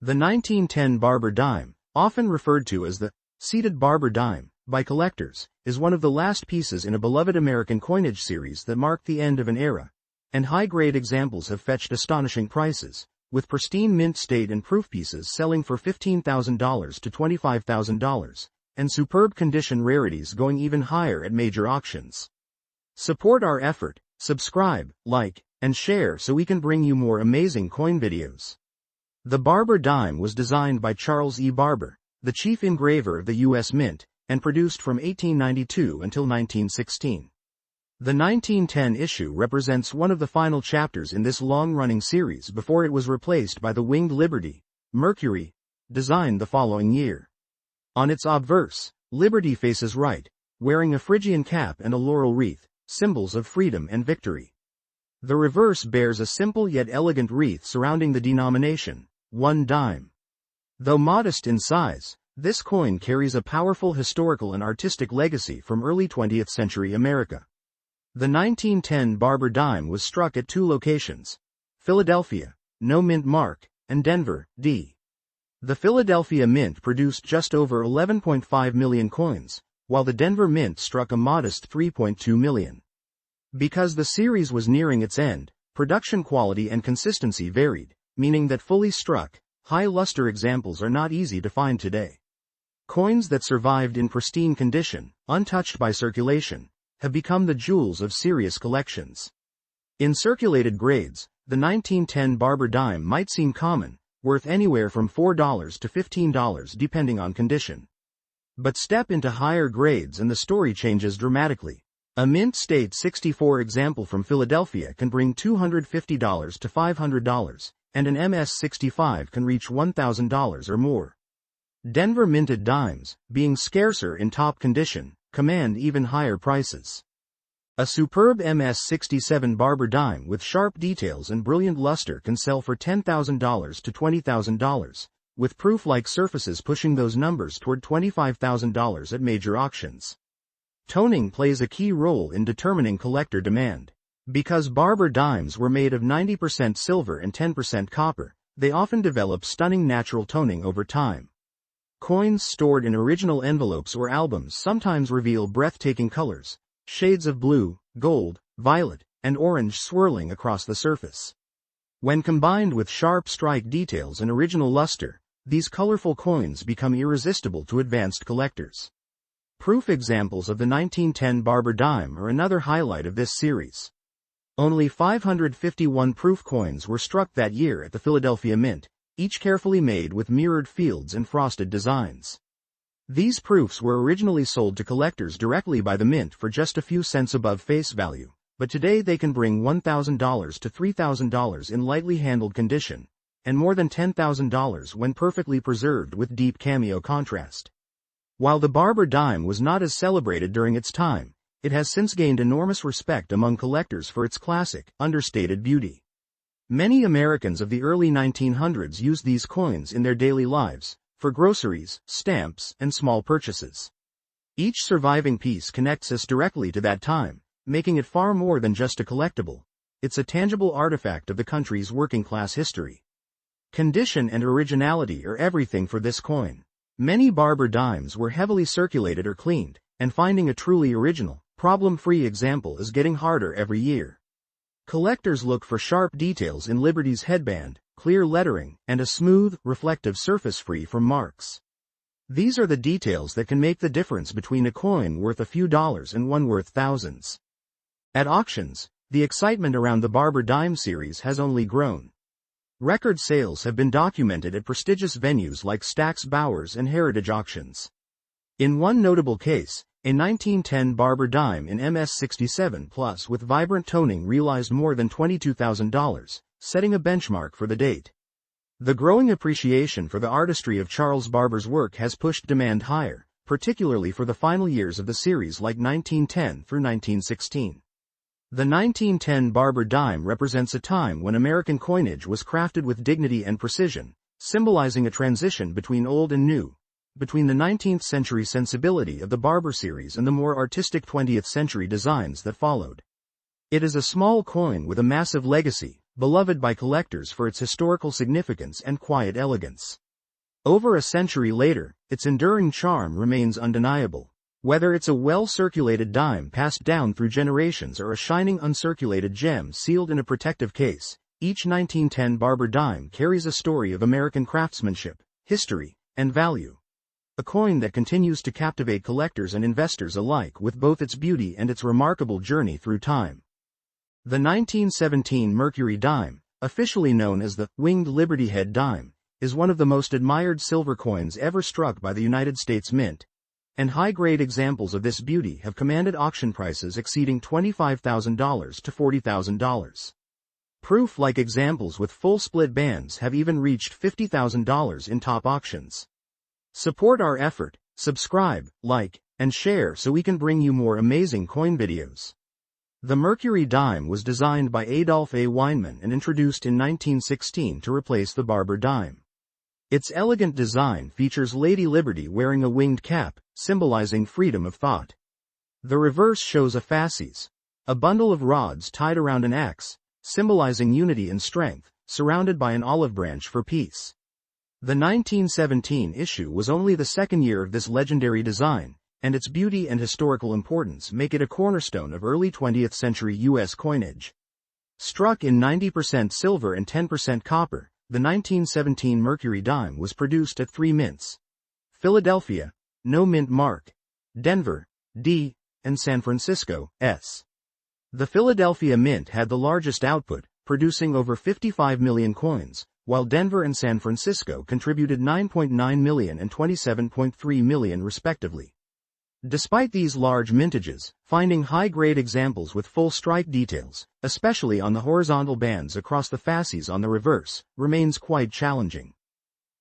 The 1910 Barber Dime, often referred to as the Seated Barber Dime by collectors, is one of the last pieces in a beloved American coinage series that marked the end of an era, and high-grade examples have fetched astonishing prices, with pristine mint state and proof pieces selling for $15,000 to $25,000, and superb condition rarities going even higher at major auctions. Support our effort, subscribe, like, and share so we can bring you more amazing coin videos. The Barber Dime was designed by Charles E. Barber, the chief engraver of the U.S. Mint, and produced from 1892 until 1916. The 1910 issue represents one of the final chapters in this long-running series before it was replaced by the winged Liberty, Mercury, designed the following year. On its obverse, Liberty faces right, wearing a Phrygian cap and a laurel wreath, symbols of freedom and victory. The reverse bears a simple yet elegant wreath surrounding the denomination, 1 dime. Though modest in size, this coin carries a powerful historical and artistic legacy from early 20th century America. The 1910 Barber Dime was struck at two locations: Philadelphia, no mint mark, and Denver, D. The Philadelphia Mint produced just over 11.5 million coins, while the Denver Mint struck a modest 3.2 million. Because the series was nearing its end, production quality and consistency varied, meaning that fully struck, high-luster examples are not easy to find today. Coins that survived in pristine condition, untouched by circulation, have become the jewels of serious collections. In circulated grades, the 1910 Barber Dime might seem common, worth anywhere from $4 to $15 depending on condition. But step into higher grades and the story changes dramatically. A mint state 64 example from Philadelphia can bring $250 to $500, and an MS-65 can reach $1,000 or more. Denver minted dimes, being scarcer in top condition, command even higher prices. A superb MS-67 Barber Dime with sharp details and brilliant luster can sell for $10,000 to $20,000, with proof-like surfaces pushing those numbers toward $25,000 at major auctions. Toning plays a key role in determining collector demand. Because Barber dimes were made of 90% silver and 10% copper, they often develop stunning natural toning over time. Coins stored in original envelopes or albums sometimes reveal breathtaking colors, shades of blue, gold, violet, and orange swirling across the surface. When combined with sharp strike details and original luster, these colorful coins become irresistible to advanced collectors. Proof examples of the 1910 Barber Dime are another highlight of this series. Only 551 proof coins were struck that year at the Philadelphia Mint, each carefully made with mirrored fields and frosted designs. These proofs were originally sold to collectors directly by the mint for just a few cents above face value, but today they can bring $1,000 to $3,000 in lightly handled condition, and more than $10,000 when perfectly preserved with deep cameo contrast. While the Barber Dime was not as celebrated during its time, it has since gained enormous respect among collectors for its classic, understated beauty. Many Americans of the early 1900s used these coins in their daily lives, for groceries, stamps, and small purchases. Each surviving piece connects us directly to that time, making it far more than just a collectible. It's a tangible artifact of the country's working-class history. Condition and originality are everything for this coin. Many Barber dimes were heavily circulated or cleaned, and finding a truly original, problem-free example is getting harder every year. Collectors look for sharp details in Liberty's headband, clear lettering, and a smooth, reflective surface free from marks. These are the details that can make the difference between a coin worth a few dollars and one worth thousands. At auctions, the excitement around the Barber Dime series has only grown. Record sales have been documented at prestigious venues like Stack's Bowers and Heritage Auctions. In one notable case, a 1910 Barber Dime in MS-67 Plus with vibrant toning realized more than $22,000, setting a benchmark for the date. The growing appreciation for the artistry of Charles Barber's work has pushed demand higher, particularly for the final years of the series like 1910 through 1916. The 1910 Barber Dime represents a time when American coinage was crafted with dignity and precision, symbolizing a transition between old and new, between the 19th century sensibility of the Barber series and the more artistic 20th century designs that followed. It is a small coin with a massive legacy, beloved by collectors for its historical significance and quiet elegance. Over a century later, its enduring charm remains undeniable. Whether it's a well-circulated dime passed down through generations or a shining uncirculated gem sealed in a protective case, each 1910 Barber dime carries a story of American craftsmanship, history, and value. A coin that continues to captivate collectors and investors alike with both its beauty and its remarkable journey through time. The 1917 Mercury dime, officially known as the Winged Liberty Head dime, is one of the most admired silver coins ever struck by the United States Mint, and high-grade examples of this beauty have commanded auction prices exceeding $25,000 to $40,000. Proof-like examples with full split bands have even reached $50,000 in top auctions. Support our effort, subscribe, like, and share so we can bring you more amazing coin videos. The Mercury dime was designed by Adolph A. Weinman and introduced in 1916 to replace the Barber dime. Its elegant design features Lady Liberty wearing a winged cap, symbolizing freedom of thought. The reverse shows a fasces, a bundle of rods tied around an axe, symbolizing unity and strength, surrounded by an olive branch for peace. The 1917 issue was only the second year of this legendary design, and its beauty and historical importance make it a cornerstone of early 20th century U.S. coinage. Struck in 90% silver and 10% copper, the 1917 Mercury dime was produced at 3 mints: Philadelphia, no mint mark; Denver, D, and San Francisco, S. The Philadelphia Mint had the largest output, producing over 55 million coins, while Denver and San Francisco contributed 9.9 million and 27.3 million respectively. Despite these large mintages, finding high-grade examples with full strike details, especially on the horizontal bands across the fasces on the reverse, remains quite challenging.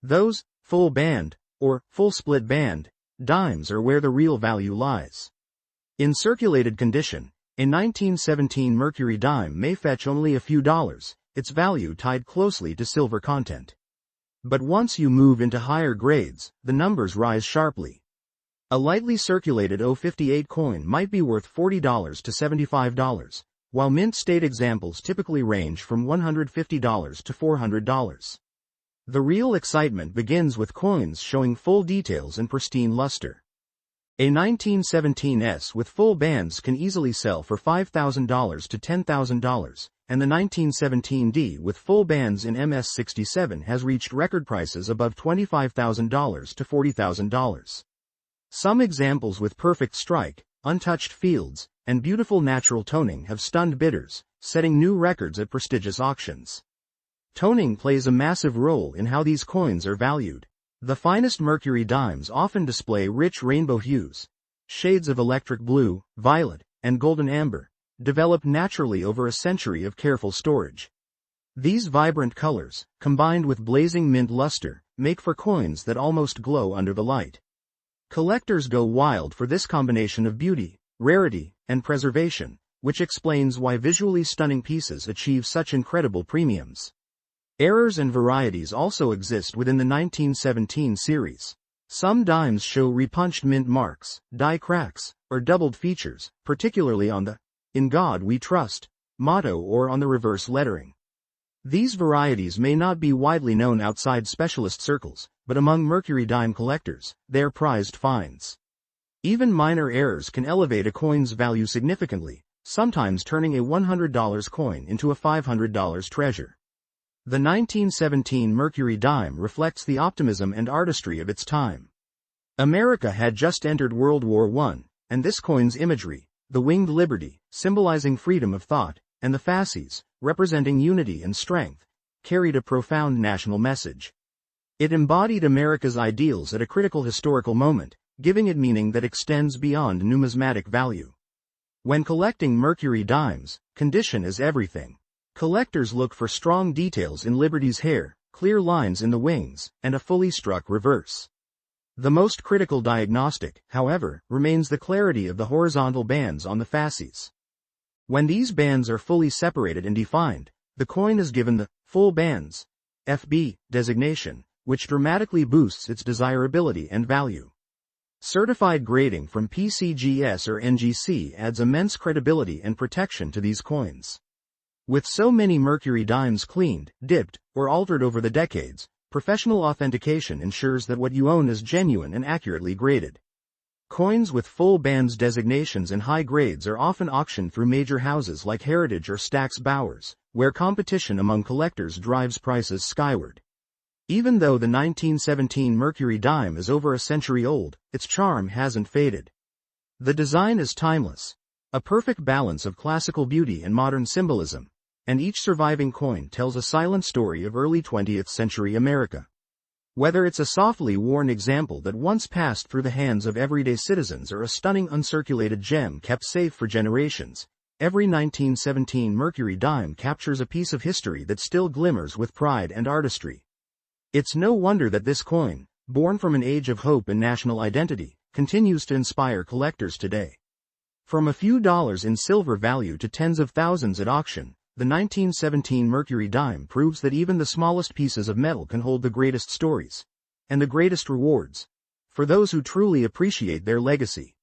Those full band, or full split band, dimes are where the real value lies. In circulated condition, a 1917 Mercury dime may fetch only a few dollars, its value tied closely to silver content. But once you move into higher grades, the numbers rise sharply. A lightly circulated 058 coin might be worth $40 to $75, while mint state examples typically range from $150 to $400. The real excitement begins with coins showing full details and pristine luster. A 1917S with full bands can easily sell for $5,000 to $10,000, and the 1917D with full bands in MS67 has reached record prices above $25,000 to $40,000. Some examples with perfect strike, untouched fields, and beautiful natural toning have stunned bidders, setting new records at prestigious auctions. Toning plays a massive role in how these coins are valued. The finest Mercury dimes often display rich rainbow hues, shades of electric blue, violet, and golden amber, developed naturally over a century of careful storage. These vibrant colors, combined with blazing mint luster, make for coins that almost glow under the light. Collectors go wild for this combination of beauty, rarity, and preservation, which explains why visually stunning pieces achieve such incredible premiums. Errors and varieties also exist within the 1917 series. Some dimes show repunched mint marks, die cracks, or doubled features, particularly on the "In God We Trust" motto or on the reverse lettering. These varieties may not be widely known outside specialist circles, but among Mercury dime collectors, they are prized finds. Even minor errors can elevate a coin's value significantly, sometimes turning a $100 coin into a $500 treasure. The 1917 Mercury dime reflects the optimism and artistry of its time. America had just entered World War I, and this coin's imagery, the winged liberty, symbolizing freedom of thought, and the fasces, representing unity and strength, carried a profound national message. It embodied America's ideals at a critical historical moment, giving it meaning that extends beyond numismatic value. When collecting Mercury dimes, condition is everything. Collectors look for strong details in Liberty's hair, clear lines in the wings, and a fully struck reverse. The most critical diagnostic, however, remains the clarity of the horizontal bands on the fasces. When these bands are fully separated and defined, the coin is given the full bands (FB) designation, which dramatically boosts its desirability and value. Certified grading from PCGS or NGC adds immense credibility and protection to these coins. With so many mercury dimes cleaned, dipped, or altered over the decades, professional authentication ensures that what you own is genuine and accurately graded. Coins with full bands designations and high grades are often auctioned through major houses like Heritage or Stack's Bowers, where competition among collectors drives prices skyward. Even though the 1917 mercury dime is over a century old, its charm hasn't faded. The design is timeless, a perfect balance of classical beauty and modern symbolism, and each surviving coin tells a silent story of early 20th century America. Whether it's a softly worn example that once passed through the hands of everyday citizens or a stunning uncirculated gem kept safe for generations, every 1917 mercury dime captures a piece of history that still glimmers with pride and artistry. It's no wonder that this coin, born from an age of hope and national identity, continues to inspire collectors today. From a few dollars in silver value to tens of thousands at auction, the 1917 mercury dime proves that even the smallest pieces of metal can hold the greatest stories and the greatest rewards for those who truly appreciate their legacy.